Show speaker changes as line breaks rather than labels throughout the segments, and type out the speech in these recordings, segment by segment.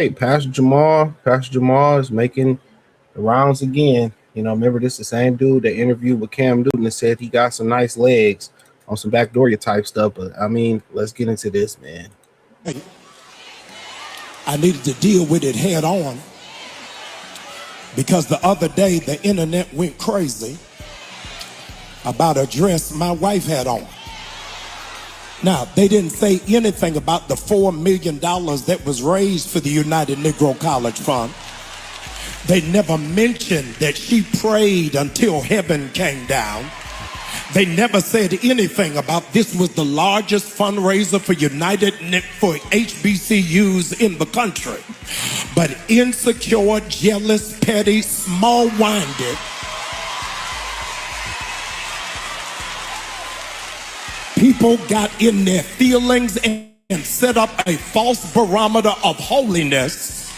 right. Pastor Jamal is making the rounds again. Remember this the same dude that interviewed with Cam Newton and said he got some nice legs on some backdooria type stuff. But I mean, let's get into this, man.
I needed to deal with it head on because the other day the internet went crazy about a dress my wife had on. Now, they didn't say anything about the $4 million that was raised for the United Negro College Fund. They never mentioned that she prayed until heaven came down. They never said anything about this was the largest fundraiser for for HBCUs in the country. But insecure, jealous, petty, small-minded people got in their feelings and set up a false barometer of holiness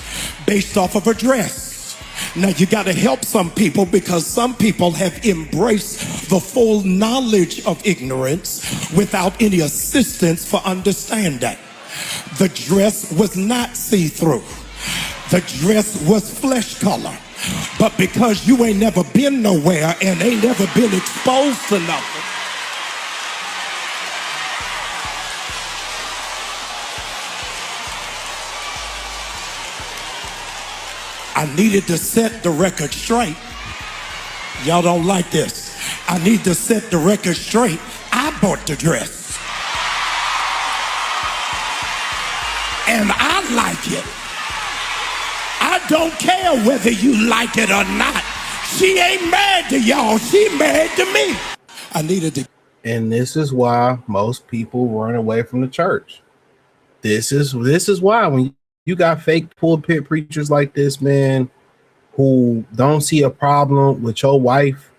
based off of a dress. Now you got to help some people because some people have embraced the full knowledge of ignorance without any assistance for understanding. The dress was not see-through. The dress was flesh color. But because you ain't never been nowhere and ain't never been exposed to nothing, I needed to set the record straight. Y'all don't like this. I need to set the record straight. I bought the dress. And I like it. I don't care whether you like it or not. She ain't mad to y'all. She mad to me. I needed to.
And this is why most people run away from the church. This is why when you got fake pulpit preachers like this, man, who don't see a problem with your wife,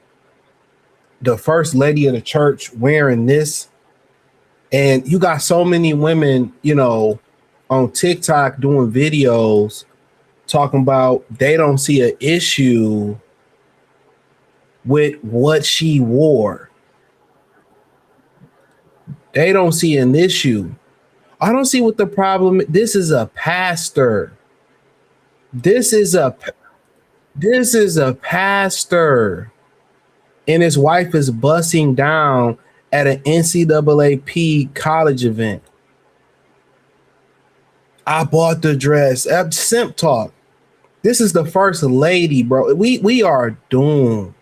the first lady of the church, wearing this. And you got so many women, on TikTok doing videos talking about they don't see an issue with what she wore. They don't see an issue. I don't see what the problem is. This is a pastor. This is a pastor. And his wife is busting down at an NCAAP college event. I bought the dress. Simp talk. This is the first lady, bro. We are doomed.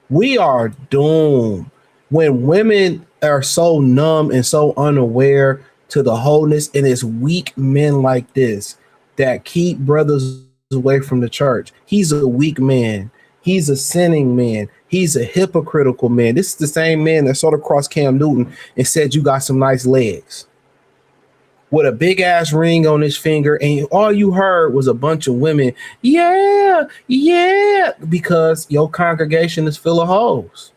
We are doomed. When women are so numb and so unaware to the wholeness, and it's weak men like this that keep brothers away from the church. He's a weak man. He's a sinning man. He's a hypocritical man. This is the same man that saw across Cam Newton and said, you got some nice legs, with a big ass ring on his finger. And all you heard was a bunch of women. Yeah. Because your congregation is full of hoes.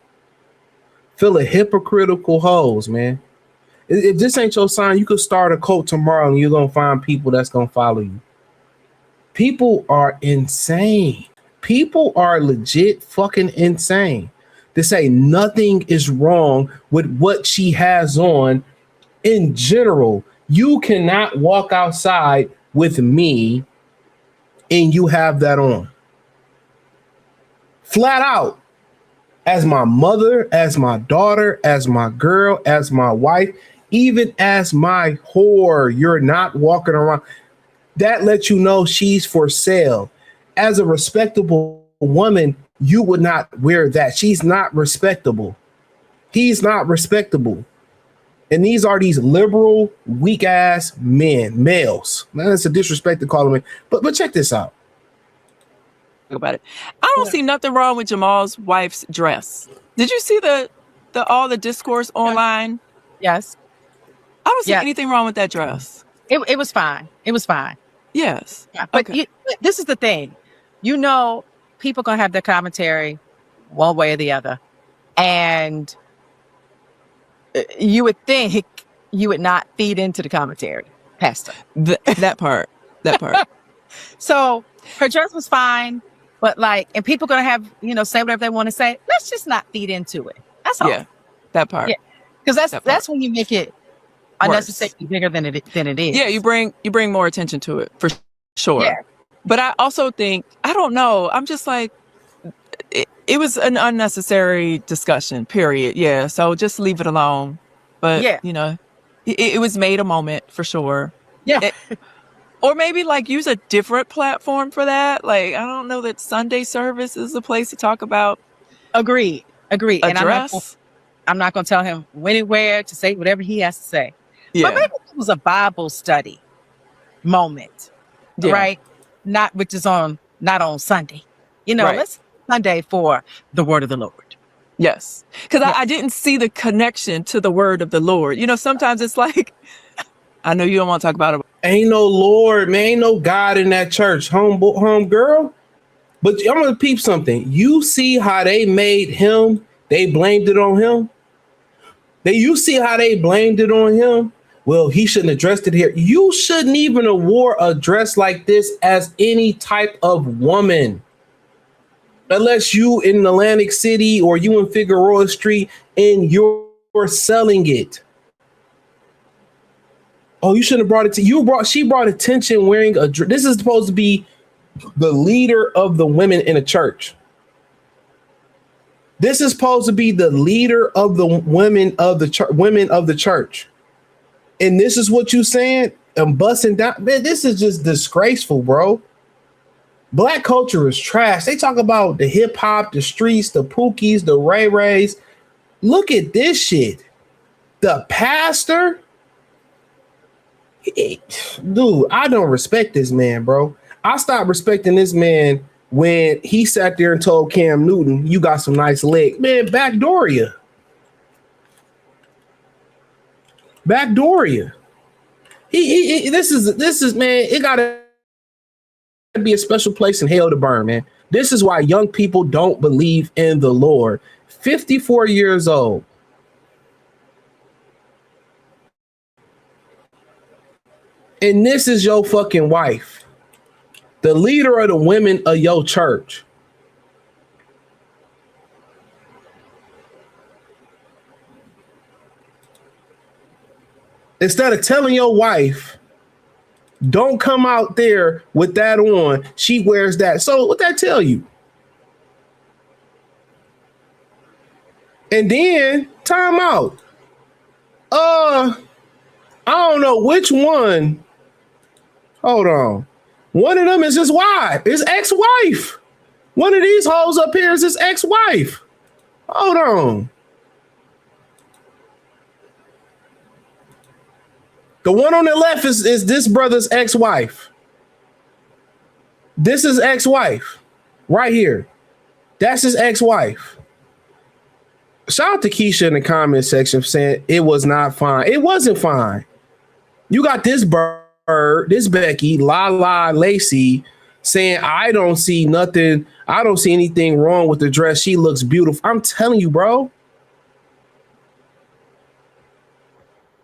Full of hypocritical hoes, man. If this ain't your sign, you could start a cult tomorrow and you're going to find people that's going to follow you. People are insane. People are legit fucking insane to say nothing is wrong with what she has on in general. You cannot walk outside with me and you have that on. Flat out. As my mother, as my daughter, as my girl, as my wife, even as my whore, you're not walking around. That lets you know she's for sale. As a respectable woman, you would not wear that. She's not respectable. He's not respectable. And these are these liberal, weak ass males. Man, it's a disrespect to call them. But check this out.
About it. I don't see nothing wrong with Jamal's wife's dress. Did you see the all the discourse online?
Yes.
I don't see anything wrong with that dress.
It was fine. It was fine.
Yes.
Yeah, but
okay.
This is the thing. People gonna have their commentary one way or the other. And you would think you would not feed into the commentary, Pastor.
That part.
So her dress was fine. But and people gonna have, say whatever they want to say. Let's just not feed into it. That's all.
Yeah, that part.
Yeah, because that's when you make it unnecessarily bigger than it is.
Yeah, you bring more attention to it for sure.
Yeah.
But I also think, I don't know, I'm just like, it was an unnecessary discussion, period. Yeah, so just leave it alone. But,
Yeah.
it was made a moment for sure.
Yeah.
Or maybe like use a different platform for that. Like, I don't know that Sunday service is the place to talk about
Agreed. And
address.
I'm not going to tell him when and where to say whatever he has to say.
Yeah.
But maybe it was a Bible study moment, right? Not on Sunday.
Right.
Let's Sunday for the word of the Lord.
Yes. Because I didn't see the connection to the word of the Lord. Sometimes it's like, I know you don't want to talk about it.
Ain't no Lord, man. Ain't no God in that church, home girl. But I'm gonna peep something. You see how they made him? They blamed it on him. You see how they blamed it on him? Well, he shouldn't have dressed it here. You shouldn't even have wore a dress like this as any type of woman. Unless you in Atlantic City or you in Figueroa Street and you're selling it. Oh, you shouldn't have brought it to she brought attention wearing a dress. This is supposed to be the leader of the women in a church. This is supposed to be the leader of the women of the church. And this is what you saying? I'm busting down. Man, this is just disgraceful, bro. Black culture is trash. They talk about the hip hop, the streets, the Pookies, the Ray Rays. Look at this shit. The pastor. Dude, I don't respect this man, bro. I stopped respecting this man when he sat there and told Cam Newton, you got some nice legs. Man, backdoor you. This is man, it gotta be a special place in hell to burn, man. This is why young people don't believe in the Lord. 54 years old. And this is your fucking wife, the leader of the women of your church. Instead of telling your wife, don't come out there with that on, she wears that. So what that tell you? And then time out. I don't know which one. Hold on. One of them is his wife, his ex-wife. One of these hoes up here is his ex-wife. Hold on. The one on the left is this brother's ex-wife. This is ex-wife right here. That's his ex-wife. Shout out to Keisha in the comment section saying it was not fine. It wasn't fine. You got this bird, this Becky, Lacey saying, I don't see nothing. I don't see anything wrong with the dress. She looks beautiful. I'm telling you, bro.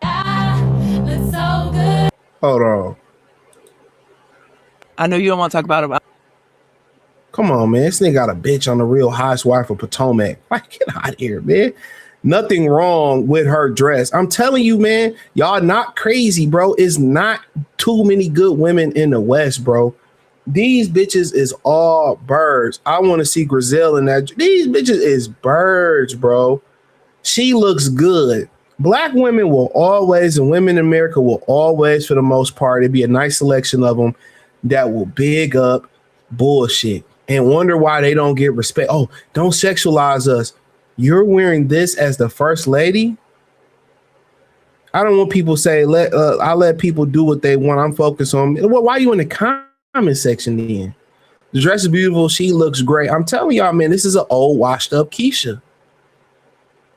So good.
Hold on.
I know you don't want to talk about it.
Come on, man. This nigga got a bitch on the Real Housewife of Potomac. Like, get out of here, man. Nothing wrong with her dress. I'm telling you, man, y'all not crazy, bro. It's not too many good women in the West, bro. These bitches is all birds. I want to see Grizel in that. These bitches is birds, bro. She looks good. Black women will always, and women in America will always, for the most part, it'd be a nice selection of them that will big up bullshit and wonder why they don't get respect. Oh, don't sexualize us. You're wearing this as the first lady? I don't want people say, I let people do what they want. I'm focused on, well, why are you in the comment section then? The dress is beautiful. She looks great. I'm telling y'all, man, this is an old washed up Keisha.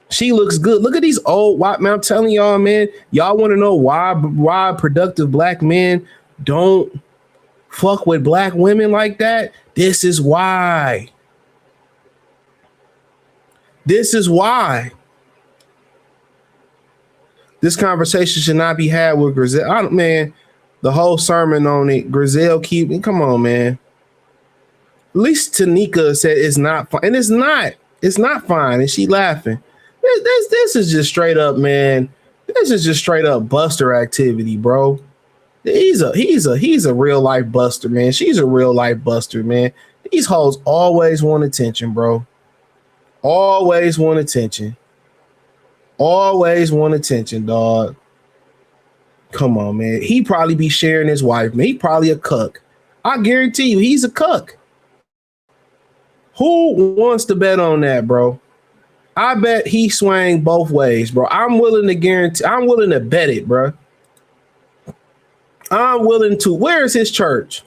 She looks good. Look at these old white men. I'm telling y'all, man, y'all want to know why productive black men don't fuck with black women like that? This is why. This is why. This conversation should not be had with Grizel. Man, the whole sermon on it, Grizel come on, man. At least Tanika said it's not fine. And it's not. It's not fine. And she laughing. This is just straight up, man. This is just straight up buster activity, bro. He's a real life buster, man. She's a real life buster, man. These hoes always want attention, bro. Always want attention. Always want attention, dog. Come on, man. He probably be sharing his wife, man. He probably a cuck. I guarantee you, he's a cuck. Who wants to bet on that, bro? I bet he swang both ways, bro. I'm willing to bet it, bro. I'm willing to. Where is his church?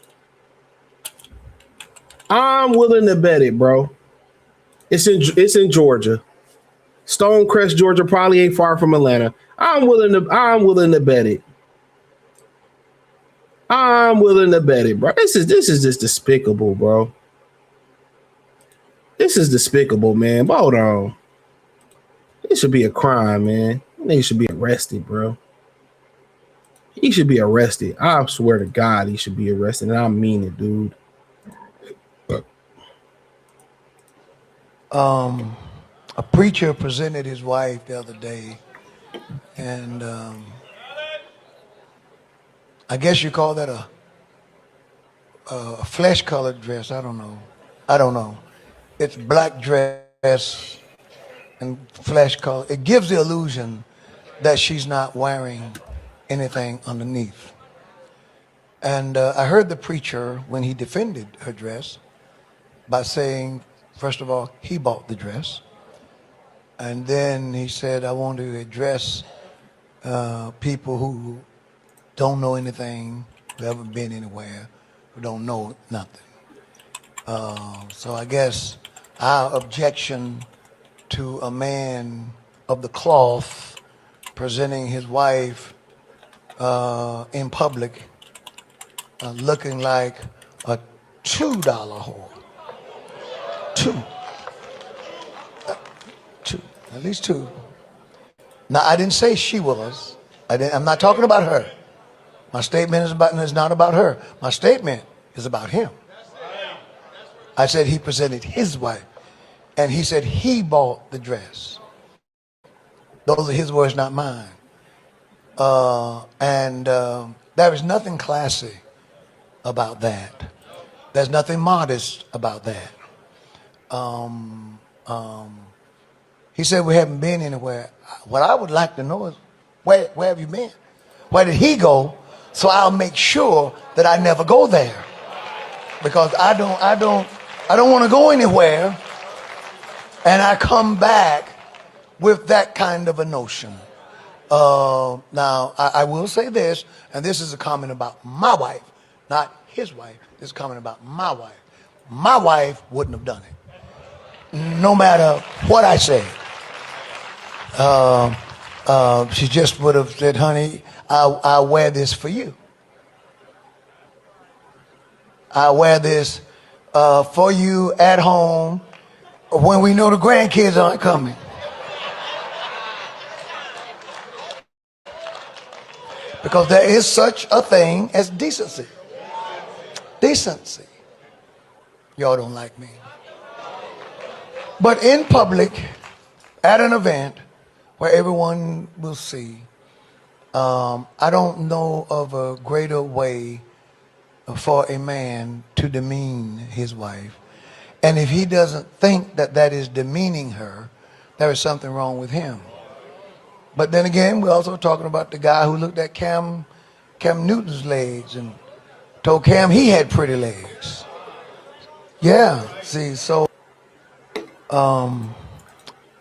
I'm willing to bet it, bro. It's in Georgia. Stonecrest, Georgia probably ain't far from Atlanta. I'm willing to bet it. I'm willing to bet it, bro. This is just despicable, bro. This is despicable, man. But hold on. It should be a crime, man. He should be arrested, bro. He should be arrested. I swear to God, he should be arrested. And I mean it, dude.
A preacher presented his wife the other day, and I guess you call that a flesh-colored dress. I don't know. It's black dress and flesh color. It gives the illusion that she's not wearing anything underneath. And I heard the preacher, when he defended her dress, by saying, first of all, he bought the dress. And then he said, I want to address people who don't know anything, who haven't been anywhere, who don't know nothing. So I guess our objection to a man of the cloth presenting his wife in public looking like a $2 whore. Two. At least two. Now, I didn't say she was. I'm not talking about her. My statement is not about her. My statement is about him. I said he presented his wife, and he said he bought the dress. Those are his words, not mine. There is nothing classy about that. There's nothing modest about that. He said we haven't been anywhere. What I would like to know is where have you been? Where did he go? So I'll make sure that I never go there, because I don't want to go anywhere and I come back with that kind of a notion. Now I will say this, and this is a comment about my wife, not his wife. This is a comment about my wife. My wife wouldn't have done it, no matter what I say. She just would have said, honey, I'll wear this for you. I'll wear this for you at home when we know the grandkids aren't coming. Because there is such a thing as decency. Decency. Y'all don't like me. But in public, at an event where everyone will see, I don't know of a greater way for a man to demean his wife. And if he doesn't think that that is demeaning her, there is something wrong with him. But then again, we're also talking about the guy who looked at Cam Newton's legs and told Cam he had pretty legs. Yeah, see, so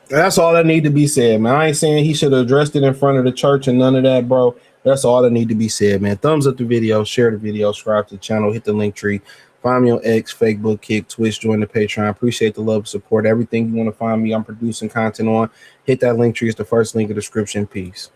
that's all that need to be said, man. I ain't saying he should have addressed it in front of the church and none of that, bro. That's all that need to be said, man. Thumbs up the video, share the video, subscribe to the channel, hit the link tree. Find me on X, Facebook, Kick, Twitch, join the Patreon. Appreciate the love and support. Everything you want to find me, I'm producing content on. Hit that link tree. It's the first link in the description. Peace.